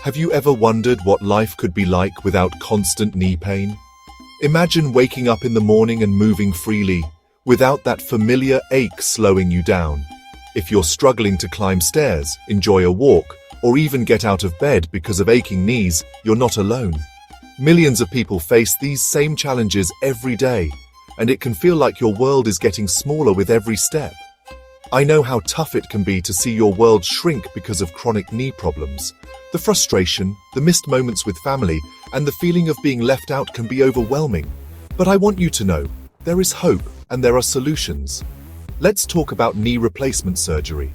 Have you ever wondered what life could be like without constant knee pain? Imagine waking up in the morning and moving freely, without that familiar ache slowing you down. If you're struggling to climb stairs, enjoy a walk, or even get out of bed because of aching knees, you're not alone. Millions of people face these same challenges every day, and it can feel like your world is getting smaller with every step. I know how tough it can be to see your world shrink because of chronic knee problems. The frustration, the missed moments with family, and the feeling of being left out can be overwhelming. But I want you to know, there is hope and there are solutions. Let's talk about knee replacement surgery,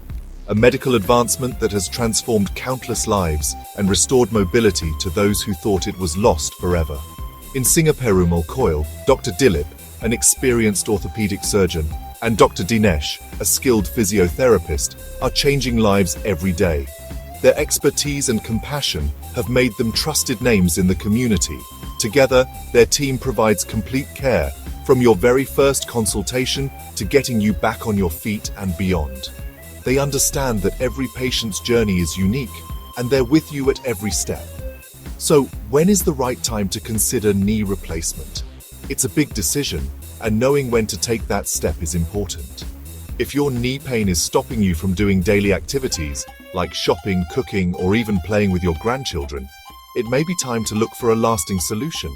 a medical advancement that has transformed countless lives and restored mobility to those who thought it was lost forever. In Singapore, Dr. Dilip, an experienced orthopedic surgeon, and Dr. Dinesh, a skilled physiotherapist, are changing lives every day. Their expertise and compassion have made them trusted names in the community. Together, their team provides complete care, from your very first consultation to getting you back on your feet and beyond. They understand that every patient's journey is unique, and they're with you at every step. So, when is the right time to consider knee replacement? It's a big decision, and knowing when to take that step is important. If your knee pain is stopping you from doing daily activities, like shopping, cooking, or even playing with your grandchildren, it may be time to look for a lasting solution.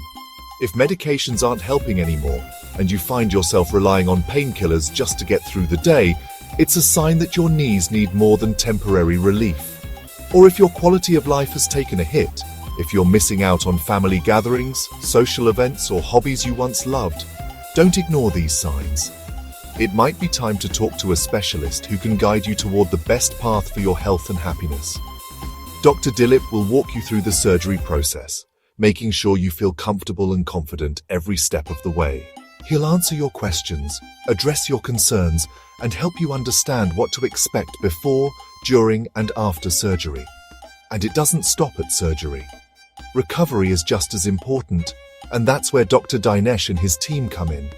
If medications aren't helping anymore, and you find yourself relying on painkillers just to get through the day, it's a sign that your knees need more than temporary relief. Or if your quality of life has taken a hit, if you're missing out on family gatherings, social events, or hobbies you once loved, don't ignore these signs. It might be time to talk to a specialist who can guide you toward the best path for your health and happiness. Dr. Dilip will walk you through the surgery process, making sure you feel comfortable and confident every step of the way. He'll answer your questions, address your concerns, and help you understand what to expect before, during, and after surgery. And it doesn't stop at surgery. Recovery is just as important, and that's where Dr. Dinesh and his team come in.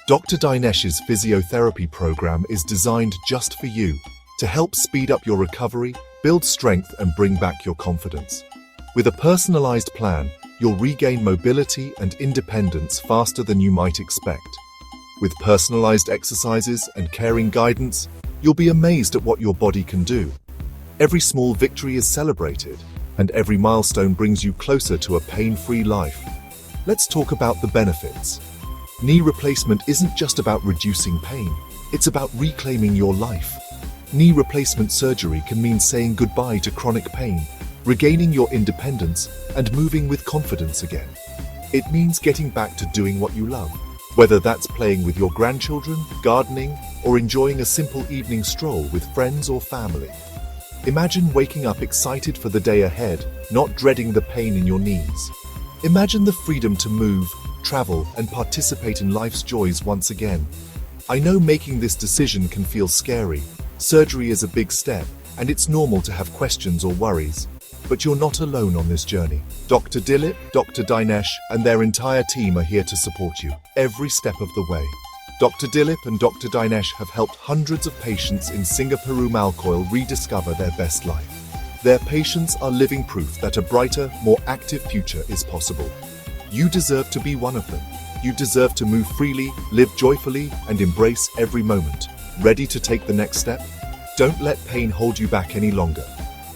Dr. Dinesh's physiotherapy program is designed just for you, to help speed up your recovery, build strength, and bring back your confidence. With a personalized plan, you'll regain mobility and independence faster than you might expect. With personalized exercises and caring guidance, you'll be amazed at what your body can do. Every small victory is celebrated, and every milestone brings you closer to a pain-free life. Let's talk about the benefits. Knee replacement isn't just about reducing pain, it's about reclaiming your life. Knee replacement surgery can mean saying goodbye to chronic pain, regaining your independence, and moving with confidence again. It means getting back to doing what you love, whether that's playing with your grandchildren, gardening, or enjoying a simple evening stroll with friends or family. Imagine waking up excited for the day ahead, not dreading the pain in your knees. Imagine the freedom to move, travel, and participate in life's joys once again. I know making this decision can feel scary. Surgery is a big step, and it's normal to have questions or worries. But you're not alone on this journey. Dr. Dilip, Dr. Dinesh, and their entire team are here to support you every step of the way. Dr. Dilip and Dr. Dinesh have helped hundreds of patients in Singapore rediscover their best life. Their patients are living proof that a brighter, more active future is possible. You deserve to be one of them. You deserve to move freely, live joyfully, and embrace every moment. Ready to take the next step? Don't let pain hold you back any longer.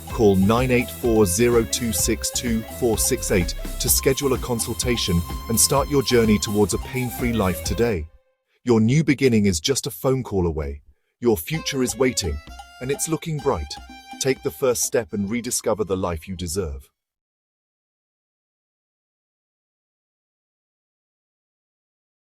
Call 984-0262-468 to schedule a consultation and start your journey towards a pain-free life today. Your new beginning is just a phone call away. Your future is waiting, and it's looking bright. Take the first step and rediscover the life you deserve.